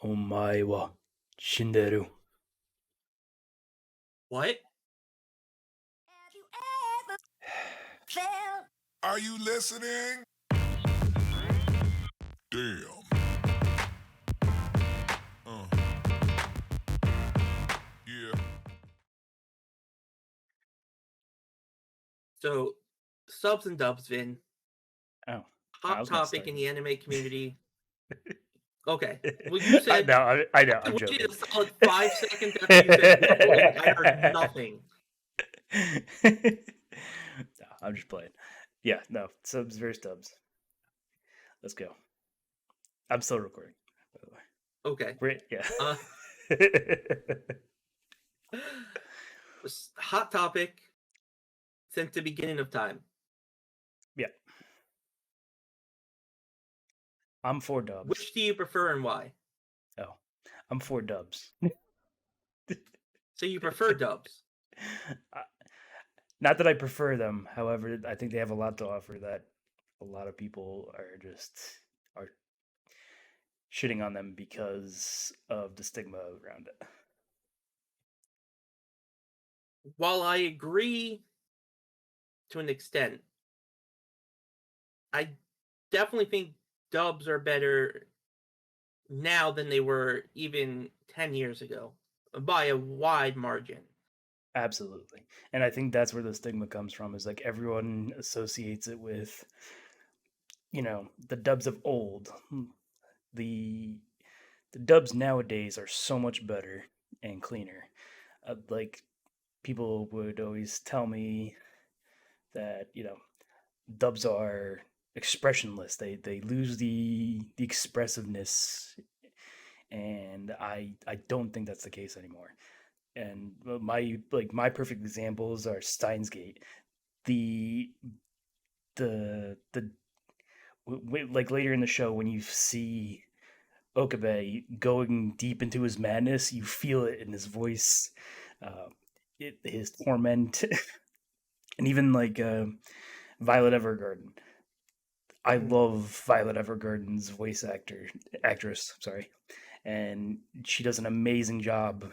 お前は死んでる。What? Are you listening? Damn. Yeah. So, subs and dubs, Vin. Oh, I Hot was gonna topic start. in the anime community. Okay. Well, you said. I know. I I'm joking. waited a solid 5 seconds after you said no, and I heard nothing. No, I'm just playing. Yeah, no. Subs versus dubs. Let's go. I'm still recording, by the way. Okay. Yeah. Hot topic since the beginning of time. Yeah. I'm for dubs. Which do you prefer and why? Oh, I'm for dubs. So you prefer dubs? Not that I prefer them. However, I think they have a lot to offer that a lot of people are shitting on them because of the stigma around it. While I agree to an extent, I definitely think dubs are better now than they were even 10 years ago by a wide margin. Absolutely. And I think that's where the stigma comes from, is like everyone associates it with, the dubs of old. The dubs nowadays are so much better and cleaner. Like people would always tell me that, dubs are expressionless. They lose the expressiveness, and I don't think that's the case anymore. And my perfect examples are Steins Gate. The the like later in the show when you see Okabe going deep into his madness, you feel it in his voice, uh, his torment, and even like Violet Evergarden. I love Violet Evergarden's actress. Sorry, and she does an amazing job,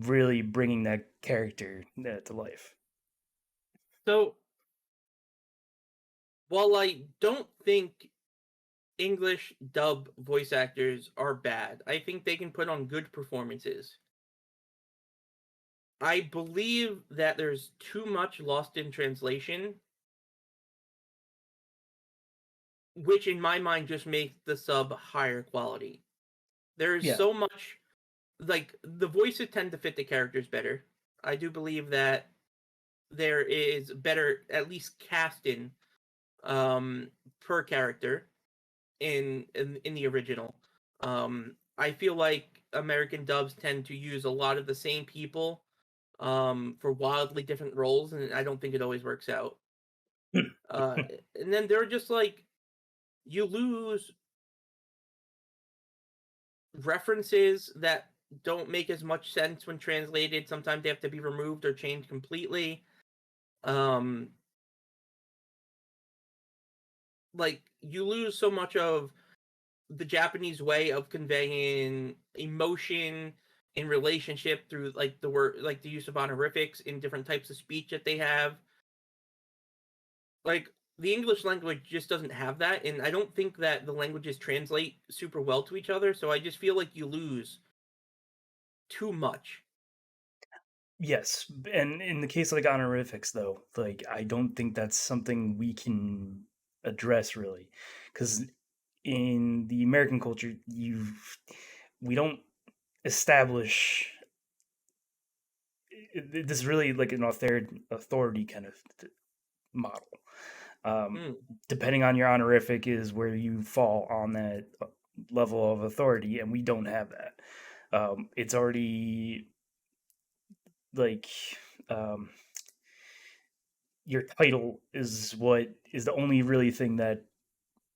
really bringing that character to life. So, while I don't think English dub voice actors are bad, I think they can put on good performances. I believe that there's too much lost in translation, which in my mind just makes the sub higher quality. There's Yeah, so much, like, the voices tend to fit the characters better. I do believe that there is better, at least casting, per character in the original. I feel like American dubs tend to use a lot of the same people for wildly different roles, and I don't think it always works out. And then they're just like, you lose references that don't make as much sense when translated. Sometimes they have to be removed or changed completely. Like, you lose so much of the Japanese way of conveying emotion in relationship through like the word, like the use of honorifics in different types of speech that they have. Like, the English language just doesn't have that, and I don't think that the languages translate super well to each other, so I just feel like you lose too much. yes, and in the case of like honorifics, though, like I don't think that's something we can address really, because in the American culture, we don't establish this is really like an authority kind of model. Depending on your honorific is where you fall on that level of authority, and we don't have that. It's already like um, your title is what is the only really thing that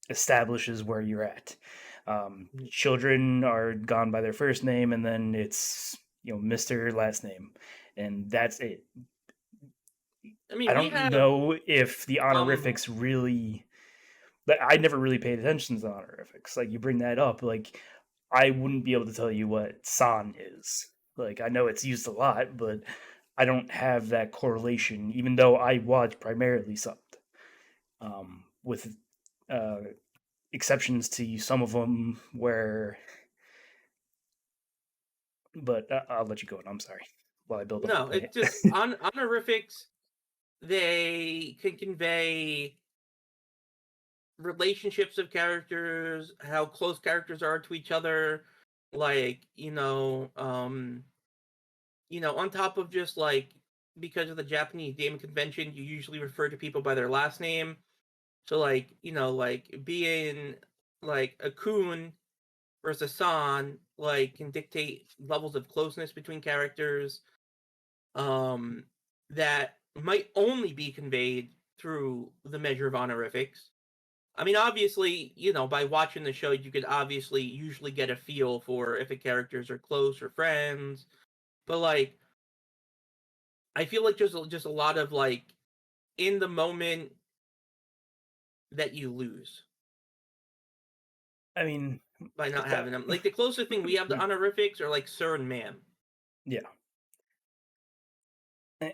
establishes where you're at. Children are gone by their first name, and then it's Mr. last name, and that's it. I mean, I we don't have know if the honorifics really. I never really paid attention to the honorifics. Like you bring that up, like I wouldn't be able to tell you what san is. Like, I know it's used a lot, but I don't have that correlation, even though I watch primarily subbed. With uh, exceptions to some of them where, but I'll let you go. And I'm sorry while I build up my No, point. it's just honorifics. They can convey relationships of characters, how close characters are to each other, like on top of just like because of the Japanese naming convention, you usually refer to people by their last name. So like like being like a kun versus san like can dictate levels of closeness between characters um that might only be conveyed through the measure of honorifics. I mean, obviously, by watching the show, you could obviously usually get a feel for if the characters are close or friends. But like, I feel like just a lot of like in the moment that you lose I mean, by not having them. Like the closest thing we have to honorifics are like sir and ma'am. yeah.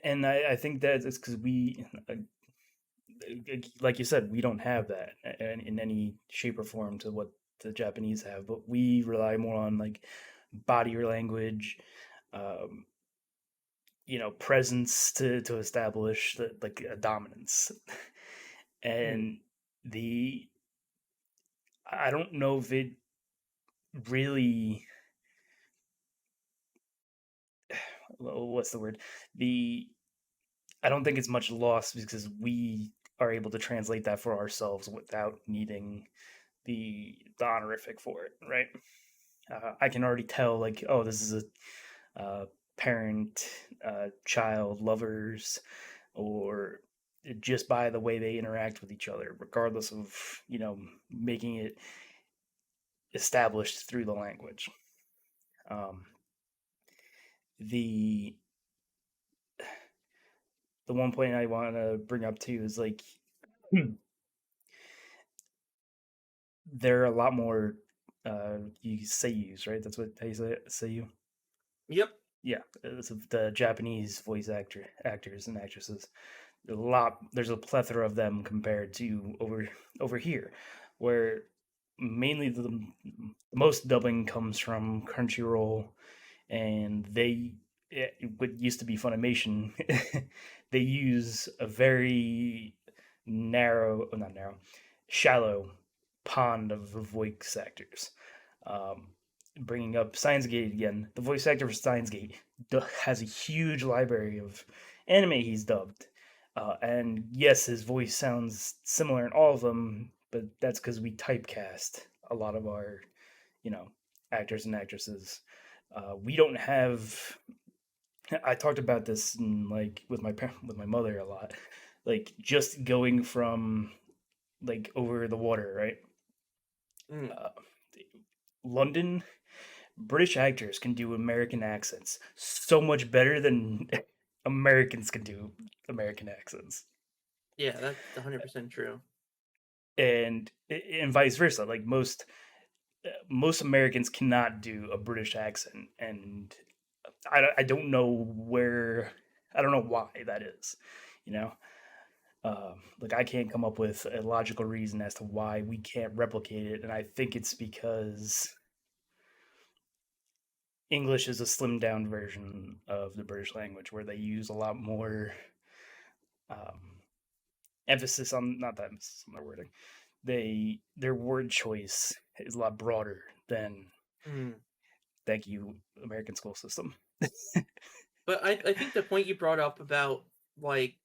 And I think that it's because we, like you said, we don't have that in any shape or form to what the Japanese have, but we rely more on like body language, um, presence to establish like a dominance. Mm. And the I don't know if it really, what's the word, the I don't think it's much loss because we are able to translate that for ourselves without needing the honorific for it, right? I can already tell, like, oh, this is a parent, child, lovers, or just by the way they interact with each other, regardless of making it established through the language. Um, the the one point I want to bring up too is like there are a lot more you seiyus, right? That's what how you say it, seiyu. Yep. Yeah, it's the Japanese voice actors and actresses. There's a plethora of them compared to over here, where mainly the most dubbing comes from Crunchyroll, and what used to be Funimation, they use a very not narrow, shallow pond of voice actors. Um, Bringing up Steins Gate again, the voice actor for Steins Gate has a huge library of anime he's dubbed. And yes, his voice sounds similar in all of them, but that's because we typecast a lot of our, you know, actors and actresses. We don't have. I talked about this like with my mother a lot, like just going from like over the water, right? Mm. Uh, London, British actors can do American accents so much better than Americans can do American accents, Yeah, that's 100% true. and vice versa. Like most Americans cannot do a British accent, and I don't know where I don't know why that is. You know, like I can't come up with a logical reason as to why we can't replicate it, and I think it's because English is a slimmed down version of the British language where they use a lot more um, emphasis on not that emphasis on their wording. Their word choice is a lot broader than Mm. thank you American school system. But I think the point you brought up about like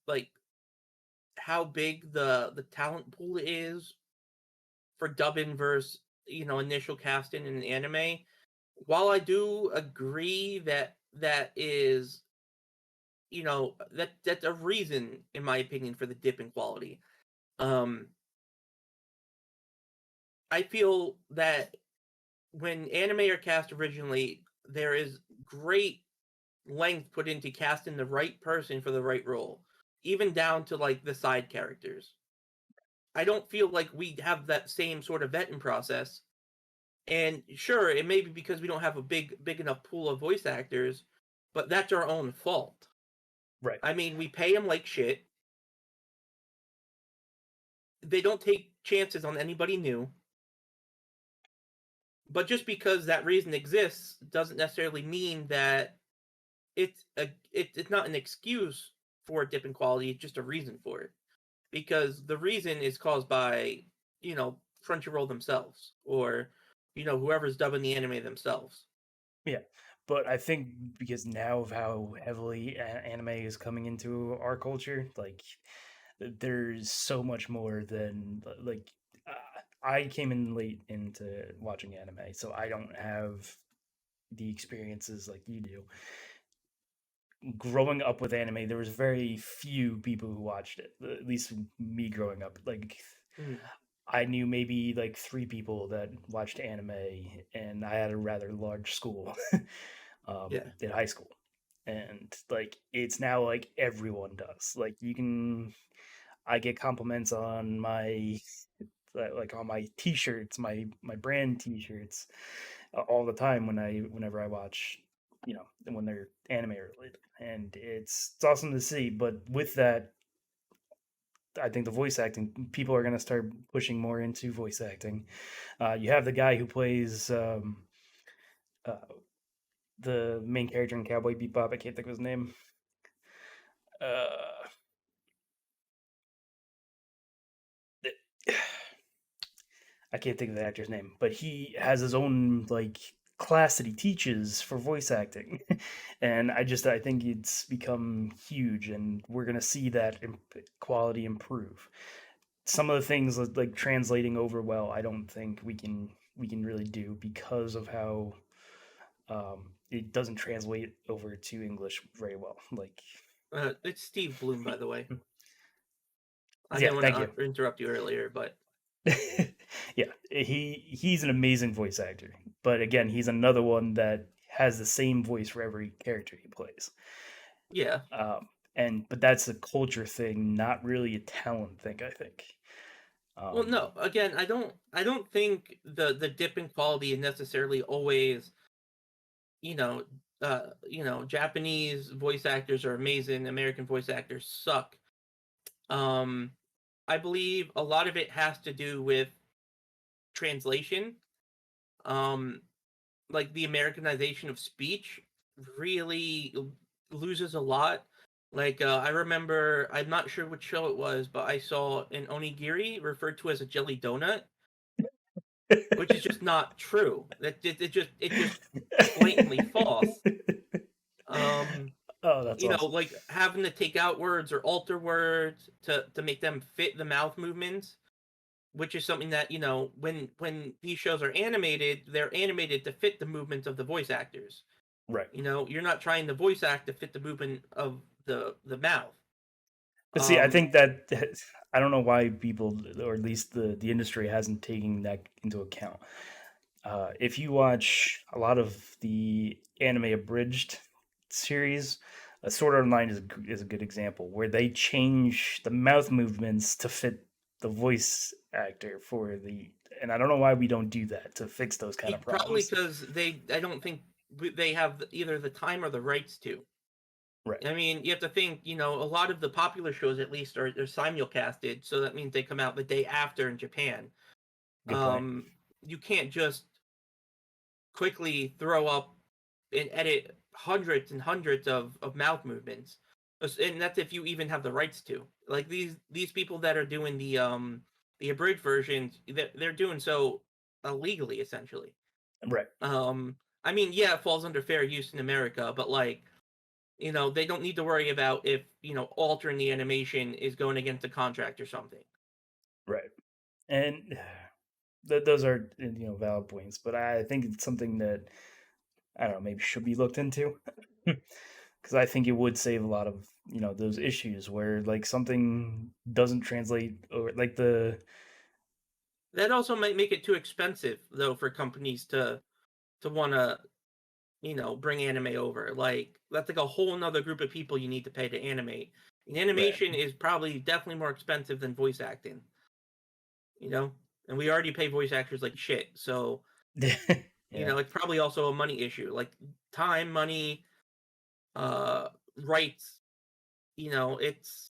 like how big the talent pool is for dubbing versus initial casting in an anime. While I do agree that that is that's a reason in my opinion for the dip in quality. Um, I feel that when anime are cast originally, there is great length put into casting the right person for the right role, even down to like the side characters. I don't feel like we have that same sort of vetting process And sure, it may be because we don't have a big enough pool of voice actors, but that's our own fault. Right. I mean, we pay them like shit. They don't take chances on anybody new. But just because that reason exists doesn't necessarily mean that it's not an excuse for a dip in quality. It's just a reason for it, because the reason is caused by Crunchyroll themselves, or whoever's dubbing the anime themselves. Yeah, but I think because now of how heavily anime is coming into our culture, like there's so much more than like I came in late into watching anime, so I don't have the experiences like you do. Growing up with anime, there was very few people who watched it. At least me growing up, like Mm. I knew maybe like three people that watched anime, and I had a rather large school Yeah. in high school. And like it's now like everyone does. Like I get compliments on my like on my t-shirts, my brand t-shirts all the time whenever I watch, when they're anime related. And it's awesome to see, but with that, I think the voice acting people are going to start pushing more into voice acting. You have the guy who plays uh, the main character in Cowboy Bebop. I can't think of his name. Uh, I can't think of the actor's name, but he has his own like class that he teaches for voice acting, and I think it's become huge, and we're gonna see that quality improve. Some of the things like translating over well, I don't think we can really do because of how it doesn't translate over to English very well. Like, It's Steve Bloom, by the way. I yeah, didn't want thank you. to interrupt you earlier, but Yeah, he's an amazing voice actor, but again, he's another one that has the same voice for every character he plays. yeah. But that's a culture thing, not really a talent thing, I think. Well, no. Again, I don't think the dip in quality is necessarily always, you know, Japanese voice actors are amazing, American voice actors suck. Um, I believe a lot of it has to do with translation. Um, like the Americanization of speech really loses a lot. Like I remember, I'm not sure which show it was, but I saw an onigiri referred to as a jelly donut, which is just not true. It just blatantly false. Um, Oh, that's awesome. like having to take out words or alter words to make them fit the mouth movements, which is something that when these shows are animated, they're animated to fit the movements of the voice actors. Right. You're not trying to voice act to fit the movement of the mouth. But see, I Um, think that I don't know why people, or at least the industry, hasn't taken that into account. If you watch a lot of the anime abridged series, Sword Art Online is a good example where they change the mouth movements to fit the voice actor for the. And I don't know why we don't do that to fix those kind of Probably problems. because I don't think they have either the time or the rights to. Right. I mean, you have to think, a lot of the popular shows at least are simulcasted, so that means they come out the day after in Japan. Good point. You can't just quickly throw up and edit hundreds and hundreds of mouth movements, and that's if you even have the rights to. Like these people that are doing the abridged versions, they're doing so illegally, essentially. Right. I mean, yeah, it falls under fair use in America, but like, they don't need to worry about if altering the animation is going against a contract or something. Right. And those are valid points, but I think it's something that I don't know, maybe should be looked into. Because I think it would save a lot of those issues where like something doesn't translate, or like the That also might make it too expensive though for companies to want to bring anime over. Like that's like a whole nother group of people you need to pay to animate. And right. animation is probably definitely more expensive than voice acting. And we already pay voice actors like shit. So You Yeah, know, it's probably also a money issue, like time, money, rights. You know, it's.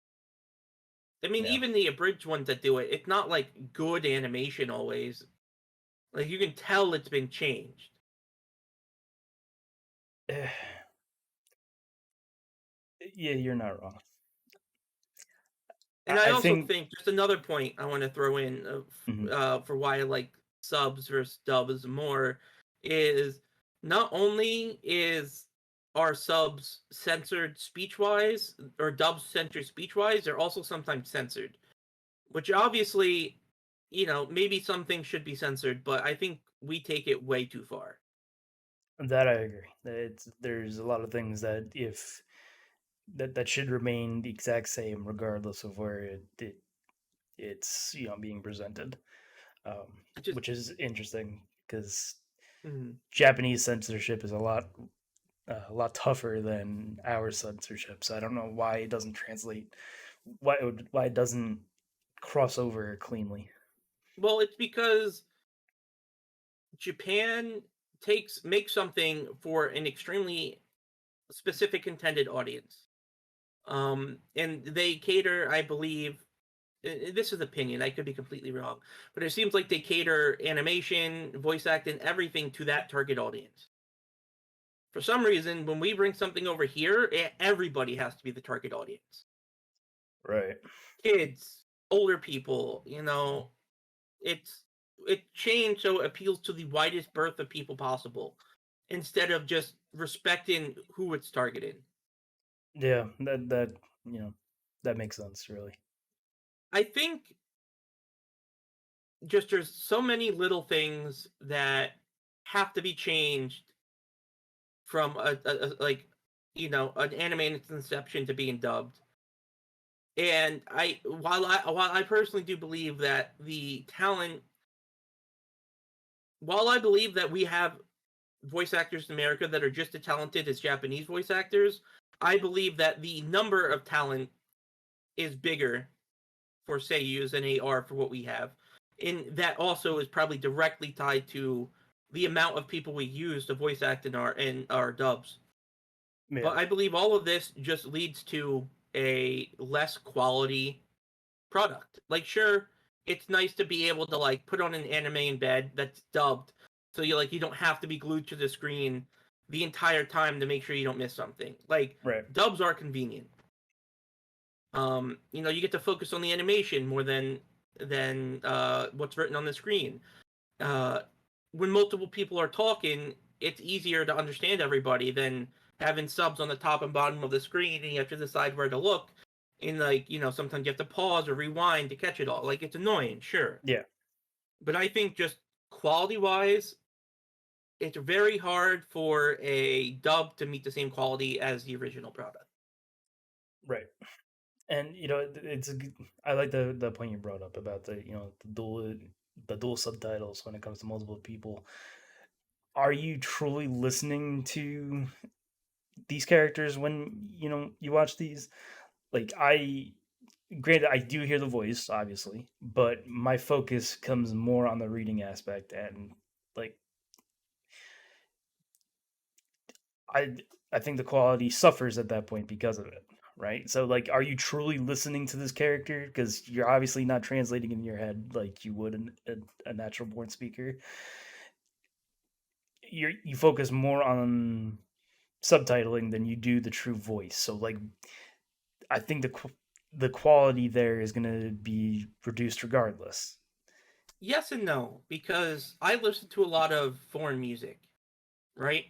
I mean, yeah. even the abridged ones that do it, it's not like good animation always. Like you can tell it's been changed. Yeah, you're not wrong. And I I also think think just another point I want to throw in mhm, for why I like subs versus dubs more is not only is our subs censored speech wise or dubs censored speech wise, they're also sometimes censored, which obviously, you know, maybe some things should be censored, but I think we take it way too far. that I agree. There's a lot of things that if that should remain the exact same regardless of where it's being presented, I just, which is interesting because mm, Japanese censorship is a lot tougher than our censorship. So I don't know why it doesn't translate, why it doesn't cross over cleanly. well, it's because Japan makes something for an extremely specific intended audience. And they cater, I believe, this is opinion, I could be completely wrong, but it seems like they cater animation, voice acting, everything to that target audience. For some reason, when we bring something over here, everybody has to be the target audience. Right. Kids, older people, you know, it's it changed so it appeals to the widest berth of people possible instead of just respecting who it's targeting. Yeah. You know that makes sense. Really. I think just there's so many little things that have to be changed from like you know an anime in its inception to being dubbed. And while I personally do believe that the talent, while I believe that we have voice actors in America that are just as talented as Japanese voice actors, I believe that the number of talent is bigger for seiyus than they are for what we have. And that also is probably directly tied to the amount of people we use to voice act in our dubs. Yeah. But I believe all of this just leads to a less quality product. Like sure, it's nice to be able to like put on an anime in bed that's dubbed so you don't have to be glued to the screen the entire time to make sure you don't miss something. Like Right. dubs are convenient. You know, you get to focus on the animation more than what's written on the screen. Uh, when multiple people are talking, it's easier to understand everybody than having subs on the top and bottom of the screen, and you have to decide where to look. And like, you know, sometimes you have to pause or rewind to catch it all. Like it's annoying, sure, Yeah. but I think just quality wise, it's very hard for a dub to meet the same quality as the original product. Right. And it's I like the point you brought up about the dual subtitles when it comes to multiple people. Are you truly listening to these characters when you watch these? Like I granted I do hear the voice obviously, but my focus comes more on the reading aspect, and like I I think the quality suffers at that point because of it, right? So like are you truly listening to this character because you're obviously not translating in your head like you would a natural born speaker. You focus more on subtitling than you do the true voice. So like I think the quality there is going to be reduced regardless. Yes and no, because I listen to a lot of foreign music, right?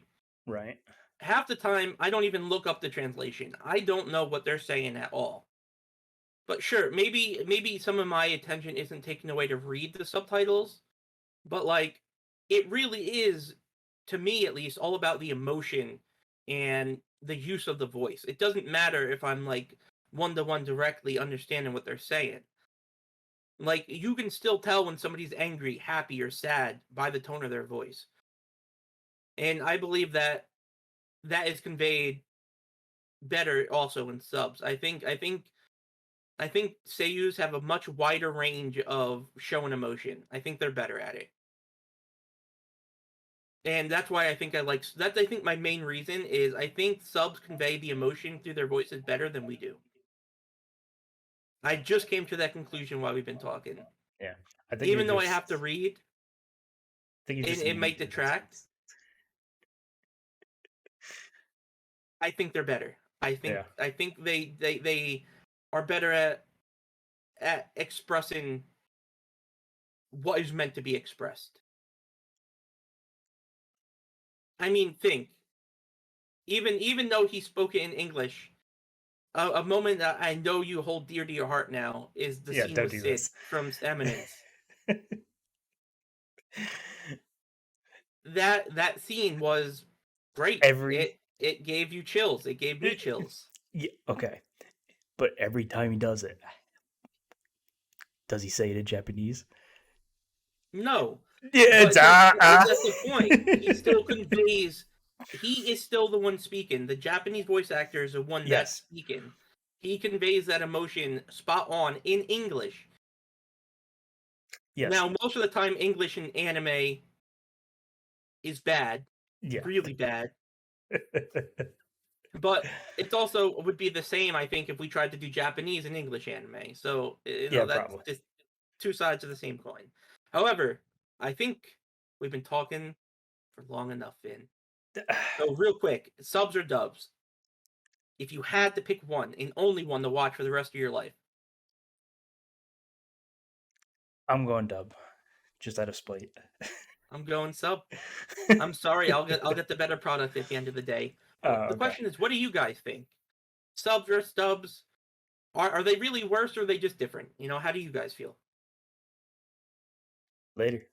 Right. Half the time I don't even look up the translation. I don't know what they're saying at all. But sure, maybe some of my attention isn't taken away to read the subtitles, but like it really is, to me at least, all about the emotion and the use of the voice. It doesn't matter if I'm like one to one directly understanding what they're saying. Like you can still tell when somebody's angry, happy, or sad by the tone of their voice. And I believe that that is conveyed better also in subs. I think seiyus have a much wider range of showing emotion. I think they're better at it. And that's why I think I think my main reason is I think subs convey the emotion through their voices better than we do. I just came to that conclusion while we've been talking. Yeah, I think Even though I have to read, it might detract. I think they're better. I think they are better at expressing what is meant to be expressed. I mean, think. Even though he spoke it in English, a moment that I know you hold dear to your heart now is the scene with Sid from Eminence. That scene was great. It gave you chills. It gave me chills. Yeah, okay. But every time he does it, does he say it in Japanese? No. Yeah, that's the point. He still conveys. He is still the one speaking. The Japanese voice actor is the one that's speaking. He conveys that emotion spot on in English. Yes. Now, most of the time, English in anime is bad. Yeah. Really bad. But it also would be the same, I think, if we tried to do Japanese and English anime. So, that's probably. just two sides of the same coin. However, I think we've been talking for long enough, Finn. So, real quick, subs or dubs? If you had to pick one and only one to watch for the rest of your life. I'm going dub, just out of spite. I'm going sub. I'm sorry, I'll get the better product at the end of the day. The question is, what do you guys think? Subs versus dubs? Are they really worse or are they just different? How do you guys feel? Later.